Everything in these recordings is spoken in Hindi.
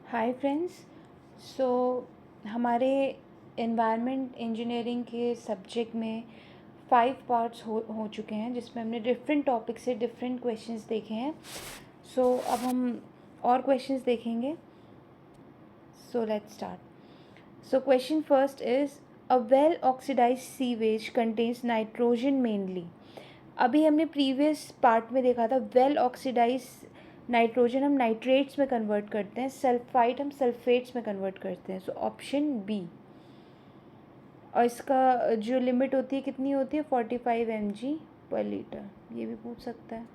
Hi friends. सो हमारे एनवायरनमेंट इंजीनियरिंग के सब्जेक्ट में 5 पार्ट्स हो चुके हैं, जिसमें हमने डिफरेंट टॉपिक से डिफरेंट क्वेश्चंस देखे हैं। अब हम और क्वेश्चंस देखेंगे। Let's start. Question first is a well oxidised sewage contains nitrogen mainly. अभी हमने प्रीवियस पार्ट में देखा था वेल ऑक्सीडाइज नाइट्रोजन हम नाइट्रेट्स में कन्वर्ट करते हैं, सल्फाइड हम सल्फेट्स में कन्वर्ट करते हैं। Option B. और इसका जो लिमिट होती है कितनी होती है, 45 mg/L। ये भी पूछ सकता है।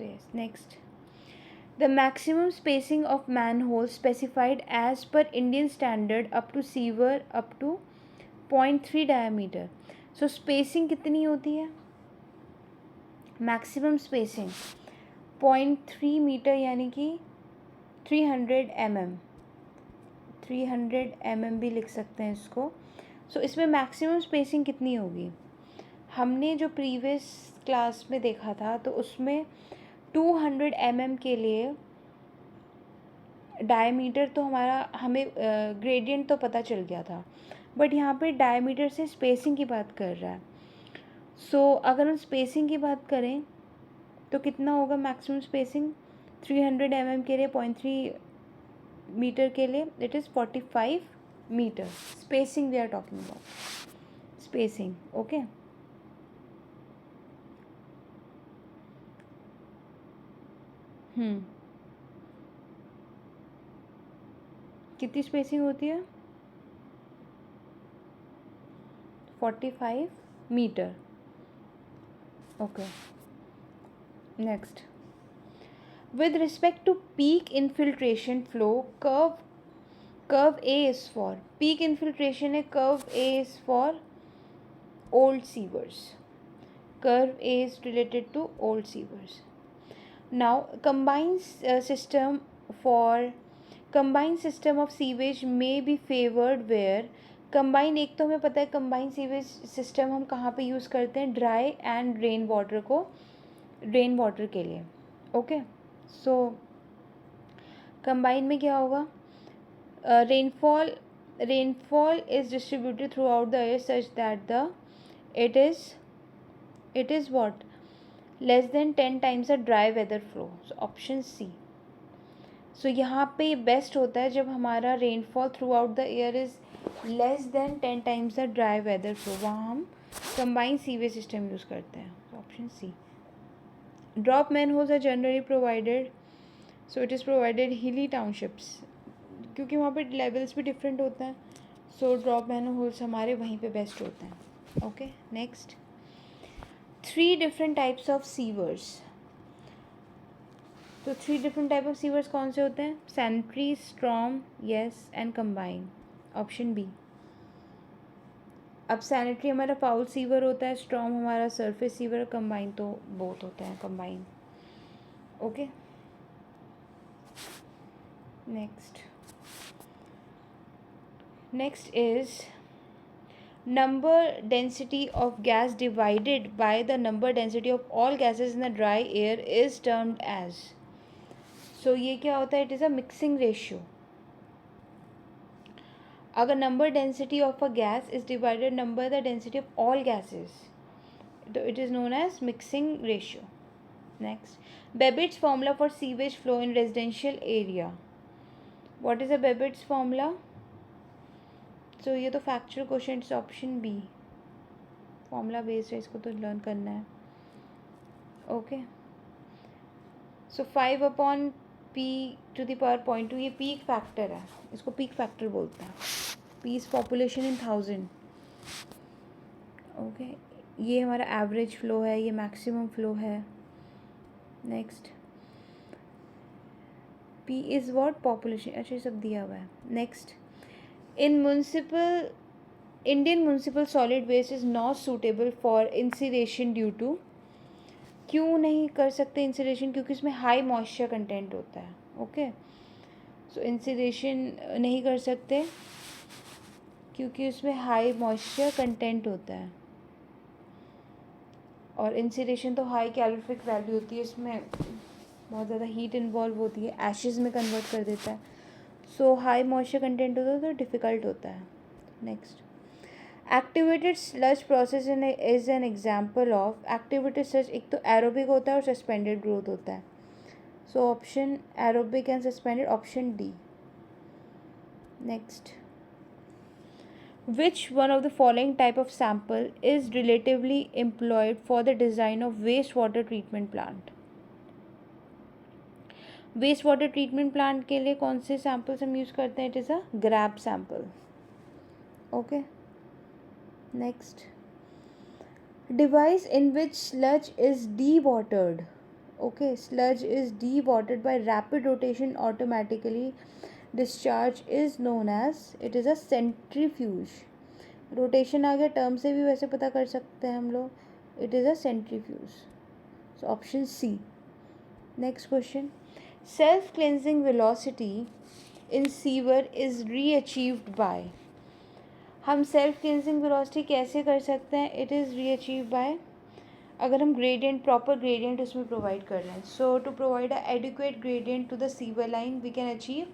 Yes, next. The maximum spacing of man hole specified as per Indian standard up to sewer up to 0.3 diameter. Spacing कितनी होती है? मैक्सिमम स्पेसिंग 0.3 मीटर, यानी कि 300 mm। 300 mm भी लिख सकते हैं इसको। इसमें मैक्सिमम स्पेसिंग कितनी होगी? हमने जो प्रीवियस क्लास में देखा था तो उसमें 200 mm के लिए डायमीटर तो हमें ग्रेडियंट तो पता चल गया था, बट यहाँ पे डायमीटर से स्पेसिंग की बात कर रहा है। अगर हम स्पेसिंग की बात करें तो कितना होगा मैक्सिमम स्पेसिंग? 300 mm के लिए 0.3 मीटर के लिए it is 45 metre. Spacing we are talking about, spacing. Okay, कितनी स्पेसिंग होती है? 45 metre. Okay, next. With respect to peak infiltration flow, curve A is for peak infiltration है, curve A is for old sewers. Curve A is related to old sewers. Now combined system of sewage may be favored where combine, एक तो हमें पता है combined sewage system हम कहाँ पे यूज़ करते हैं? ड्राई एंड रेन वाटर के लिए। ओके, कंबाइन में क्या होगा? rainfall is distributed throughout the year such that it is what? Less than 10 times the dry weather flow. Option C. यहाँ पे बेस्ट होता है जब हमारा rainfall throughout the year is less than 10 times the dry weather flow, वहाँ हम कंबाइंड सीवेज सिस्टम यूज़ करते हैं। Option C. Drop manholes are generally provided, it is provided hilly townships, क्योंकि वहाँ पे लेवल्स भी डिफरेंट होते हैं। ड्रॉप मैनहोल्स हमारे वहीं पे बेस्ट होते हैं। Okay, next. 3 different types of sewers. 3 different type of sewers कौन से होते हैं? Sanitary, storm, yes and combine. Option B. अब सैनिटरी हमारा फाउल सीवर होता है, स्ट्रॉम हमारा सरफेस सीवर, कंबाइन तो बोथ होते हैं, combine. Okay, next is number density of gas divided by the number density of all gases in the dry air is termed as। ये क्या होता है? It is a mixing ratio. अगर number density of a gas is divided number the density of all gases, तो it is known as mixing ratio. Next, Babbitt's formula for sewage flow in residential area. What is a Babbitt's formula? ये तो factual question, it's option B. Formula based है, इसको तो लर्न करना है। ओके, 5/p⁻², ये पीक फैक्टर है, इसको पीक फैक्टर बोलते हैं। P is population in 1000। Okay, ये हमारा एवरेज फ्लो है, ये मैक्सिमम फ्लो है। Next, P is what? Population. अच्छा, ये सब दिया हुआ है। Next, Indian municipal solid waste is not suitable for incineration due to. क्यों नहीं कर सकते इंसिनेशन? क्योंकि इसमें हाई मॉइस्चर कंटेंट होता है। ओके, इंसिनेशन नहीं कर सकते क्योंकि उसमें हाई मॉइस्चर कंटेंट होता है, और इंसिनेशन तो हाई कैलोरीफिक वैल्यू होती है, इसमें बहुत ज़्यादा हीट इन्वॉल्व होती है, एशेज़ में कन्वर्ट कर देता है। सो हाई मॉइस्चर कंटेंट होता है तो डिफ़िकल्ट होता है. Next, activated sludge process is an example of. Activated sludge एक तो एरोबिक होता है और सस्पेंडेड ग्रोथ होता है. So option aerobic and suspended, option D. Next, which one of the following type of sample is relatively employed for the design of wastewater treatment plant? Waste water treatment plant के लिए कौन से सैम्पल्स हम यूज़ करते हैं? It is a grab sample. Okay. Next, device in which sludge is dewatered. Okay, sludge is dewatered by rapid rotation automatically discharge is known as. It is a centrifuge. Rotation आ गया, टर्म से भी वैसे पता कर सकते हैं हम लोग. It is a centrifuge. So option C. Next question, self cleansing velocity in sewer is reachieved by. हम सेल्फ क्लेंजिंग वेलोसिटी कैसे कर सकते हैं? इट इज़ रीअचीव्ड बाय, अगर हम ग्रेडियंट, प्रॉपर ग्रेडियंट उसमें प्रोवाइड कर रहे हैं. So to provide a adequate gradient to the sewer line we can achieve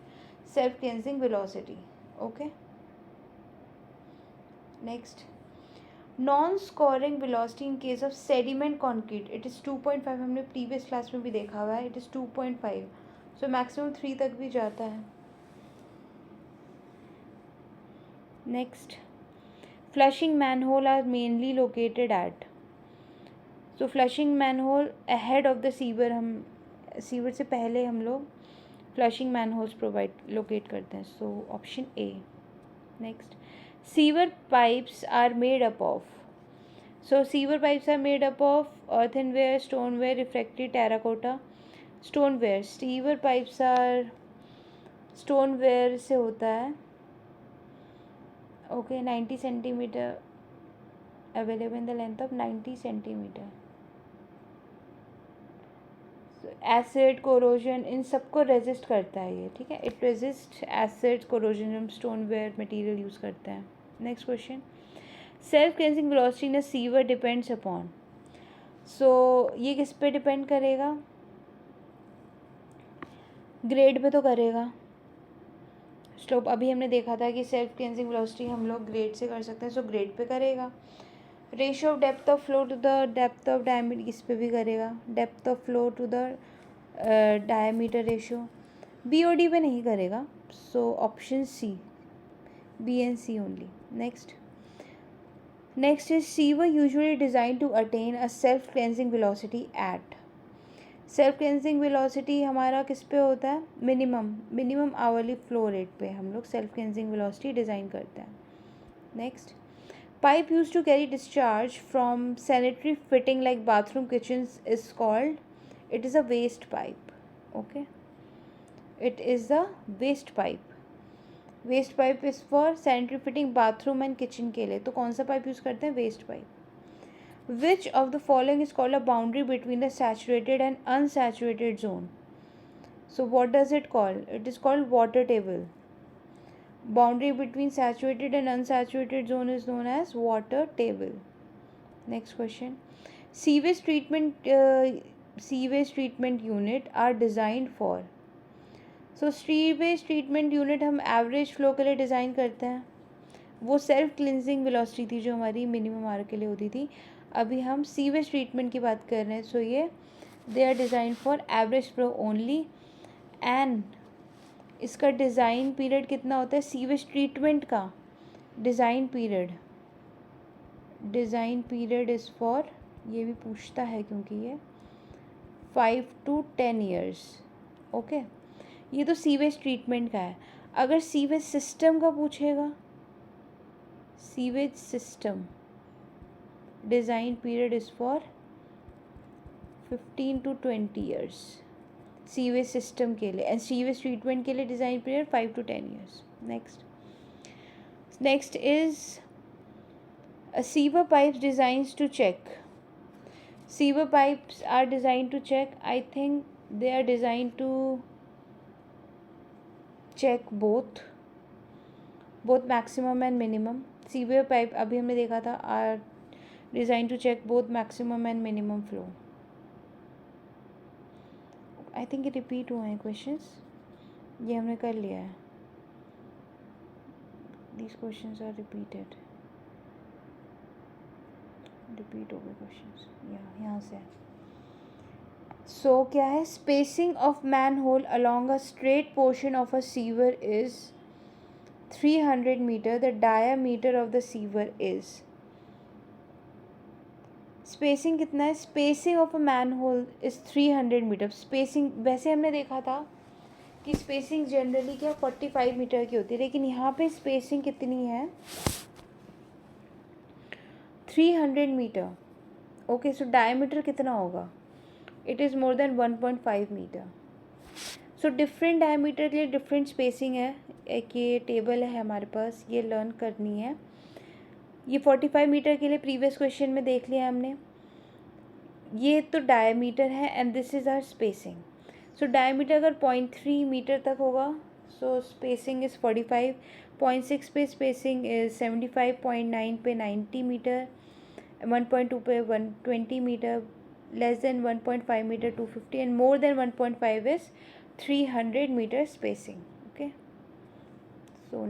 self cleansing velocity. Okay. Next, non scouring velocity in case of sediment concrete. It is 2.5. हमने प्रीवियस क्लास में भी देखा हुआ है. It is 2.5. सो मैक्सिमम 3 तक भी जाता है. Next, flushing manhole are mainly located at. So flushing manhole ahead of the sewer, हम सीवर से पहले हम लोग फ्लशिंग मैनहोल्स प्रोवाइड लोकेट करते हैं. So option A. Next, sewer pipes are made up of. So sewer pipes are made up of earthenware, stoneware, refractory terracotta. Stoneware. Sewer pipes are stoneware से होता है. Okay, 90 centimeter available in the length of 90 centimeter. So acid, corrosion, इन सबको resist करता है ये. ठीक है, it resists acid, corrosion. हम stoneware material use करते हैं. Next question, self cleansing velocity in a sewer depends upon. So ये किस पे डिपेंड करेगा? ग्रेड पे तो करेगा. स्लोप अभी हमने देखा था कि सेल्फ क्लेंजिंग वेलोसिटी हम लोग ग्रेड से कर सकते हैं. सो ग्रेड पे करेगा. Ratio of depth of flow to the depth of diameter, इस पे भी करेगा. Depth of flow to the diameter ratio. BOD पे नहीं करेगा. So option C, B and C only. Next is sewer usually designed to attain a self-cleansing velocity at. Self-cleansing velocity हमारा किस पे होता है? मिनिमम आवरली फ्लो रेट पे हम लोग सेल्फ क्लेंजिंग वेलोसिटी डिज़ाइन करते हैं. Next, pipe use to carry discharge from sanitary fitting like bathroom kitchens is called. It is a waste pipe. Okay, it is a waste pipe. Waste pipe is for sanitary fitting bathroom and kitchen के लिए. तो कौन सा पाइप यूज़ करते हैं? Waste pipe. Which of the following is called a boundary between the saturated and unsaturated zone. So what does it called? It is called water table. Boundary between saturated and unsaturated zone is known as water table. Next question, sewage treatment unit are designed for. So sewage treatment unit हम एवरेज फ्लो के लिए डिज़ाइन करते हैं. वो सेल्फ क्लिनजिंग वेलोसिटी थी जो हमारी मिनिमम आर के लिए होती थी. अभी हम सीवेज ट्रीटमेंट की बात कर रहे हैं. सो ये they are design for average flow only. And इसका डिज़ाइन पीरियड कितना होता है? सीवेज ट्रीटमेंट का डिज़ाइन पीरियड इज़ फॉर, ये भी पूछता है क्योंकि ये 5 to 10 years. ओके, ये तो सीवेज ट्रीटमेंट का है. अगर सीवेज सिस्टम का पूछेगा, sewage system design period is for 15 to 20 years. Sewage system के लिए. एंड सीवेज ट्रीटमेंट के लिए design period 5 to 10 years. Next is sewer pipes designs to check. Sewer pipes are design to check. I think they are design to check both maximum and minimum. Sewer pipe अभी हमने देखा था are designed to check both maximum and minimum flow. I think ये repeat हुए हैं questions. ये हमने कर लिया है. these questions are repeated. Repeat हो गए क्वेश्चंस, यहाँ से सो क्या है, spacing of man hole along a straight portion of a sewer is 300 metre, the diameter of the sewer is, spacing कितना है, spacing of a man hole is 300 metre. Spacing वैसे हमने देखा था कि स्पेसिंग जनरली क्या 45 मीटर की होती है, लेकिन यहाँ पे स्पेसिंग कितनी है, 300 मीटर। ओके, सो डायमीटर कितना होगा, it is more than 1.5 metre. So different diameter के लिए डिफरेंट स्पेसिंग है। एक ये टेबल है हमारे पास, ये लर्न करनी है। ये 45 मीटर के लिए प्रीवियस क्वेश्चन में देख लिया हमने, ये तो डायमीटर है and this is our spacing. So diameter अगर 0.3 मीटर तक होगा, सो स्पेसिंग इज़ 45, 0.6 पे स्पेसिंग इज़ 75, 0.9 पे 90 मीटर, 1.2 पे 120 metre, less than 1.5 metre 250 and more than 1.5 is 300 metre spacing. Okay, so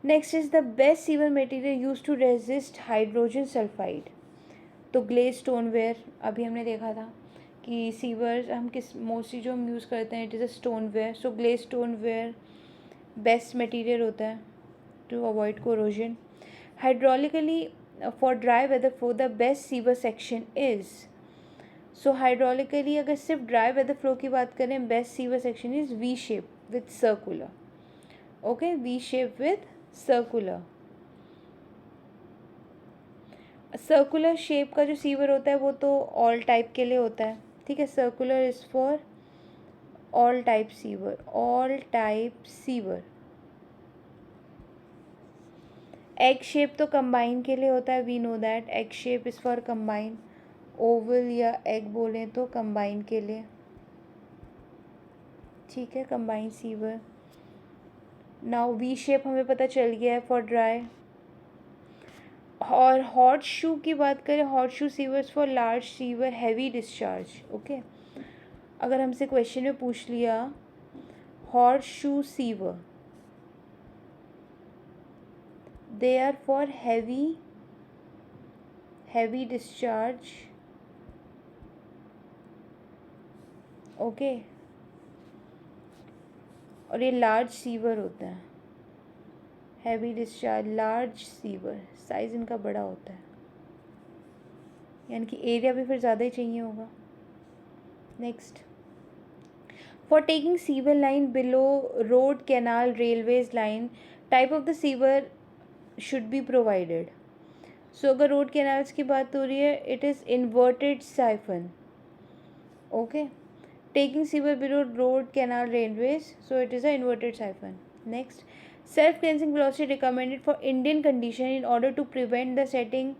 next is the best sewer material use to resist hydrogen sulphide. तो ग्लेज स्टोनवेयर अभी हमने देखा था कि सीवर हम किस मोस्टली जो हम यूज़ करते हैं, it is a stoneware. So glaze stoneware best material होता है to avoid corrosion. Hydraulically for dry weather flow the best sewer section is, so hydraulically अगर सिर्फ ड्राई वेदर फ्लो की बात करें, best sewer section is V shape with circular. Okay, V shape with circular. Circular shape का जो सीवर होता है वो तो ऑल टाइप के लिए होता है, ठीक है। Circular is for all type sewer, all type sewer. Egg shape तो कंबाइन के लिए होता है, we know that egg shape is for combine. Oval या एग बोलें तो कंबाइन के लिए, ठीक है, combine sewer. Now V shape हमें पता चल गया है फॉर ड्राई। और हॉट शू की बात करें, horseshoe sewers for large sewer heavy discharge. Okay, अगर हमसे क्वेश्चन में पूछ लिया hot shoe sewer, they are for heavy discharge. Okay, और ये लार्ज सीवर होता है, heavy discharge large sewer, size इनका बड़ा होता है, यानी कि एरिया भी फिर ज़्यादा ही चाहिए होगा। Next, for taking sewer line below road, canal, railways line, type of the sewer should be provided. So अगर रोड कैनाल्स की बात हो रही है, it is inverted siphon. Okay, taking sewer below road, canal, railways, so it is a inverted siphon. Next, self cleansing velocity recommended for Indian condition in order to prevent the setting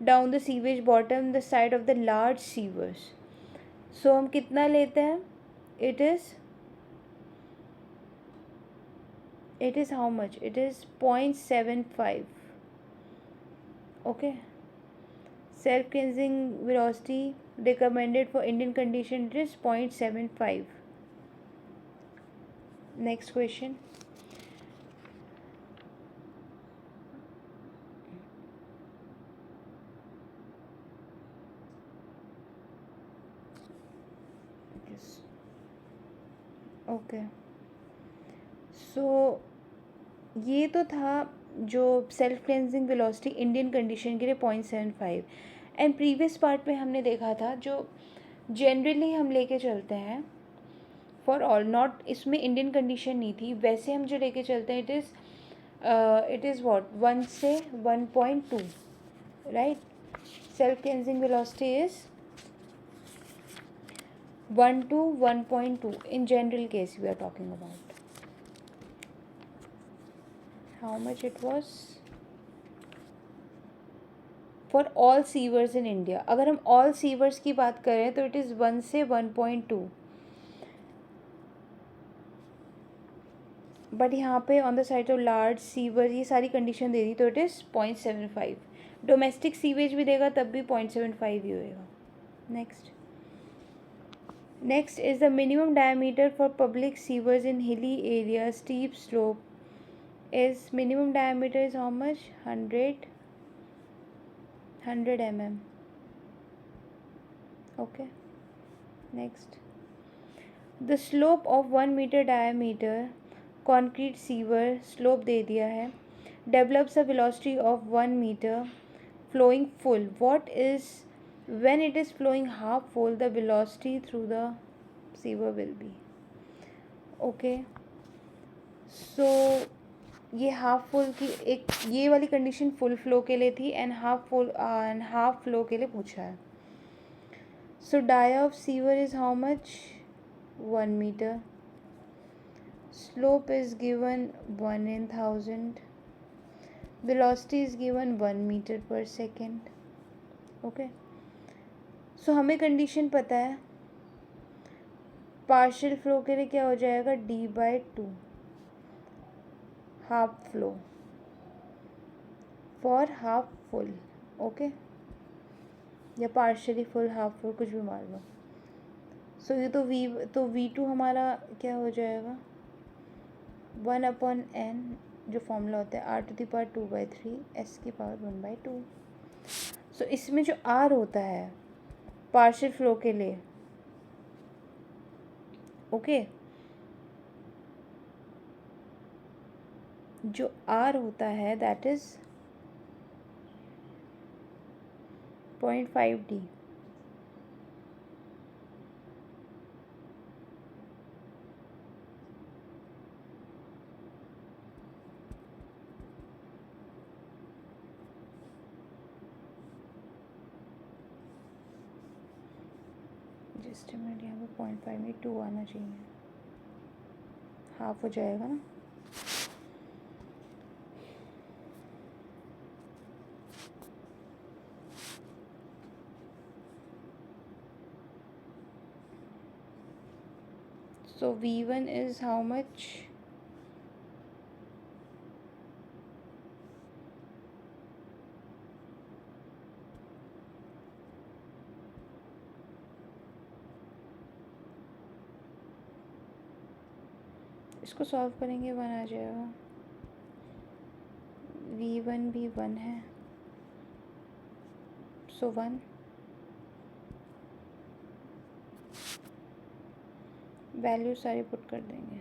down the sewage bottom the side of the large sewers. So हम कितना लेते हैं, it is how much, it is 0.75. okay, self cleansing velocity recommended for Indian condition, it is 0.75. Next question. Okay, सो ये तो था जो self cleansing velocity Indian condition के लिए 0.75। एंड प्रीवियस पार्ट में हमने देखा था जो जनरली हम लेके चलते हैं फॉर ऑल, नॉट इसमें इंडियन कंडीशन नहीं थी, वैसे हम जो लेके चलते हैं इट इज़ व्हाट 1 से 1.2, right. Self cleansing velocity is 1 to 1.2 in general case we are talking about. How much it was for all sewers in India? अगर हम all sewers की बात करें तो it is 1 से 1.2, बट यहाँ पे on the side of large sewer ये सारी कंडीशन दे दी तो इट इज़ 0.75। डोमेस्टिक सीवेज भी देगा तब भी 0.75 ही होएगा। Next is the minimum diameter for public sewers in hilly areas, steep slope, is minimum diameter is how much? 100 mm. Okay, next. The slope of 1 meter diameter concrete sewer slope दे दिया है, develops a velocity of 1 meter flowing full. What is, when it is flowing half full, the velocity through the sewer will be? Okay, so ये हाफ फुल की एक, ये वाली कंडीशन फुल फ्लो के लिए थी एंड हाफ फ्लो के लिए पूछा है. So dia of sewer is how much? 1 metre. Slope is given 1 in 1000. Velocity is given 1 metre per second. Okay, so हमें कंडीशन पता है. पार्शियल फ्लो के लिए क्या हो जाएगा? d/2 half flow for half full. Okay, या पार्शियली फुल, हाफ फुल, कुछ भी मान लो. सो ये तो v2 हमारा क्या हो जाएगा? 1/n, जो फॉर्मूला होता है r⁻²/3 s⁻1/2. सो इसमें जो r होता है पार्शियल फ्लो के लिए, ओके, जो r होता है that is 0.5d. Just minute, यहाँ पे 0.5 में 2 आना चाहिए, हाफ हो जाएगा ना. So V1 is how much? इसको सॉल्व करेंगे 1 आ जाएगा. V1 भी 1 है, सो 1. वैल्यू सारी पुट कर देंगे.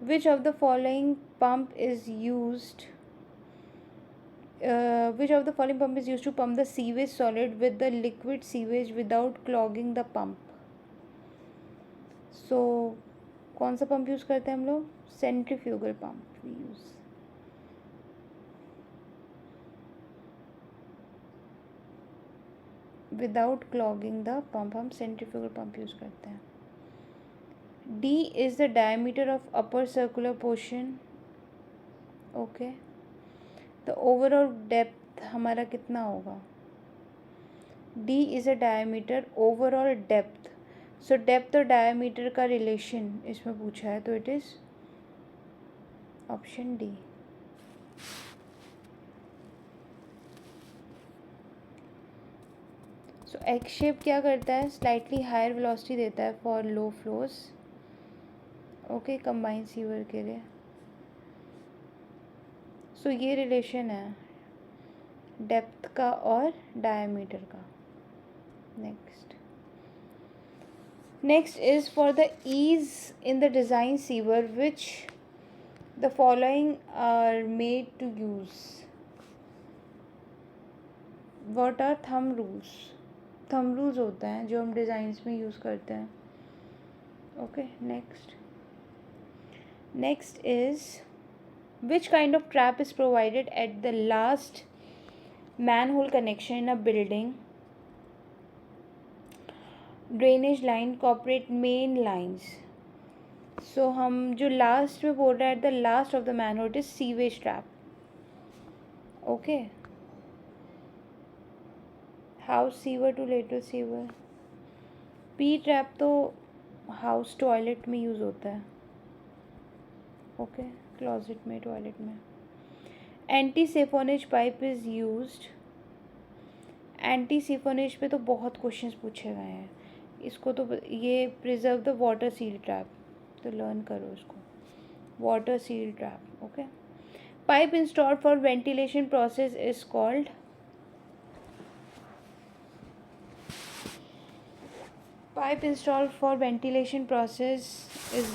विच of the following pump is used which of the following pump is used to pump the sewage solid with the liquid sewage without clogging the pump? So कौन सा पंप यूज़ करते हैं हम लोग? Centrifugal pump we use. Without clogging the pump हम सेंट्रीफ्यूगल पंप यूज़ करते हैं. D is the diameter of upper circular portion. Okay, तो ओवरऑल डेप्थ हमारा कितना होगा? D is a diameter, overall depth. So depth और डायमीटर का रिलेशन इसमें पूछा है, तो it is option D. So x shape क्या करता है? स्लाइटली हायर वेलोसिटी देता है for low flows. Okay, combined sewer के लिए. सो ये रिलेशन है डेप्थ का और डायमीटर का. Next is for the ease in the design sewer which the following are made to use. What are thumb rules? Thumb rules होते हैं जो हम डिज़ाइंस में यूज़ करते हैं. Okay, next is which kind of trap is provided at the last manhole connection in a building? Drainage line, corporate main lines. So हम जो लास्ट में बोल रहे हैं, at the last of the manhole, it is sewage trap. Okay, house sewer to lateral sewer. P trap तो house toilet में यूज़ होता है. Okay, क्लॉजेट में, टॉयलेट में. Anti siphonage pipe is used. Anti siphonage पे तो बहुत क्वेश्चंस पूछे गए हैं. इसको तो ये preserve the water seal trap, तो लर्न करो इसको. water seal trap. Okay. Pipe installed for ventilation process is called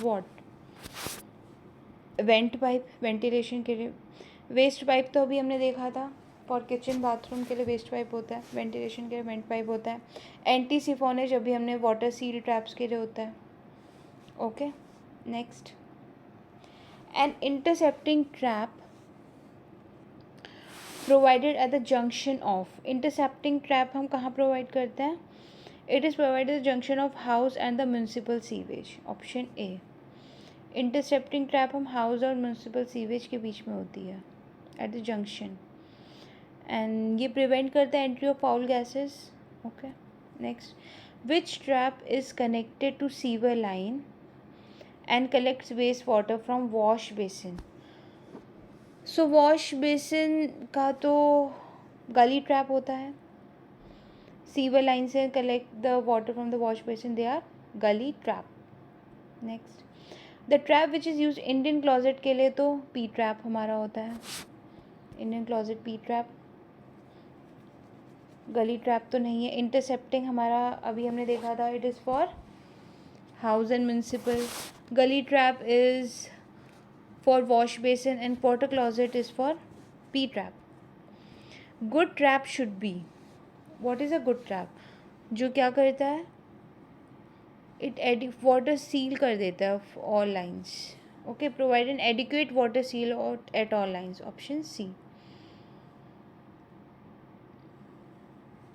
what? Went pipe, ventilation के लिए. वेस्ट पाइप तो अभी हमने देखा था, फॉर किचन बाथरूम के लिए वेस्ट पाइप होता है, वेंटिलेशन के लिए वेंट पाइप होता है. एंटी सिफोनेज अभी हमने वाटर सील ट्रैप्स के लिए होता है. Okay. Next, an intercepting trap provided at the junction of. Intercepting trap हम कहाँ प्रोवाइड करते हैं? It is provided the junction of house and the municipal sewage. Option A. Intercepting trap हम हाउस और म्यूनसिपल सीवेज के बीच में होती है, एट द जंक्शन, एंड ये प्रिवेंट करता है entry of foul gases. Okay. Next, which trap is connected to sewer line and collects waste water from wash basin. So wash basin का तो गली ट्रैप होता है. सीवर लाइन से collect the water from the wash basin, they are gully trap. Next, the trap which is use Indian closet के लिए तो पी ट्रैप हमारा होता है. Indian closet P trap. Gully trap तो नहीं है. इंटरसेप्टिंग हमारा अभी हमने देखा था, it is for house and municipal. Gully trap is for wash basin and water closet is for P trap. Good trap should be. What is a good trap? जो क्या करता है? इट वाटर सील कर देता है all lines. Okay. Provide an adequate water seal at all lines. Option C.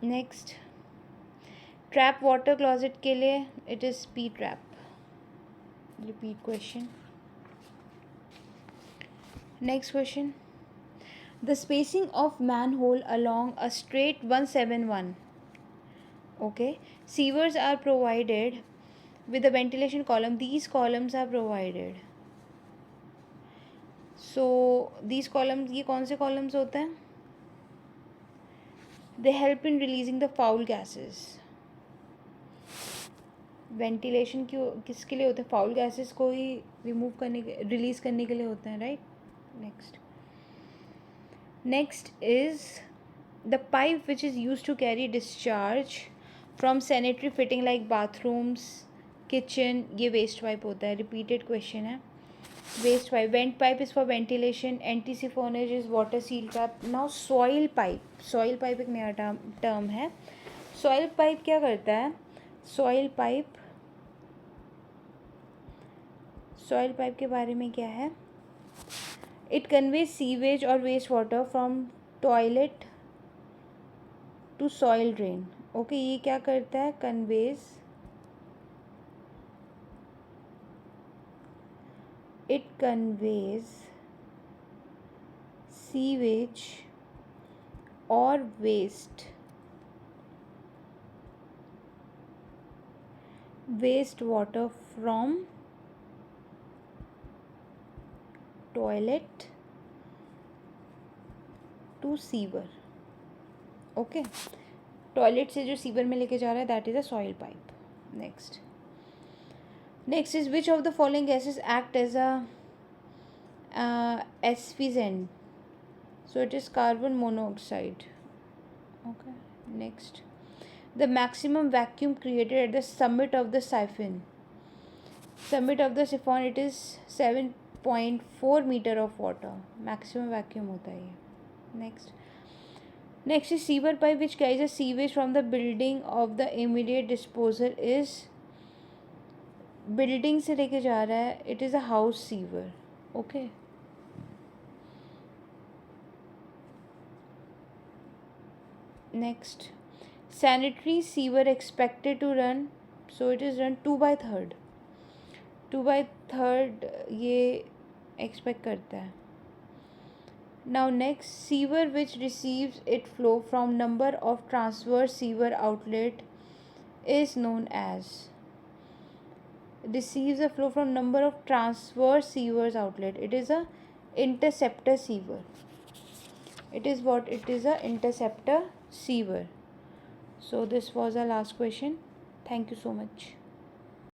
Next, trap water closet के लिए it is P trap. Repeat question. Next question, the spacing of manhole along a straight 171. Okay, sewers are provided with a ventilation column. These columns are provided. So these columns, ये कौन से columns होते हैं? They help in releasing the foul gases. Ventilation क्यों, किसके लिए होते हैं? फाउल गैसेस को ही रिमूव करने के, रिलीज करने के लिए होते हैं, right? Next is the pipe which is use to carry discharge from sanitary fitting like bathrooms, kitchen. ये वेस्ट पाइप होता है. रिपीटेड क्वेश्चन है. Waste pipe. Vent pipe is for ventilation. Anti siphonage is water seal trap. Now soil pipe. Soil pipe एक नया टर्म है. सॉइल पाइप क्या करता है? सॉइल पाइप के बारे में क्या है? इट कन्वेज सीवेज और waste water from toilet to soil drain. Okay. ये क्या करता है? इट कन्वेज सीवेज और waste water from toilet to sewer. Okay. Toilet से जो सीवर में लेके जा रहा है, that is a soil pipe. Next is which of the following gases act as a asphyxiant. So it is carbon monoxide. Okay. Next, the maximum vacuum created at the summit of the siphon. It is 7.4 meter of water. Maximum vacuum होता है ये. Next is sewer pipe which carries a sewage from the building of the immediate disposal is. building से लेके जा रहा है. It is a house sewer. Okay. Next, sanitary sewer expected to run, so it is run 2/3. 2/3 ये expect करता है. Now next, sewer which receives its flow from number of transverse sewer outlet is known as. Receives the flow from number of transverse sewers outlet. It is a interceptor sewer. It is what? It is a interceptor sewer. So this was our last question. Thank you so much.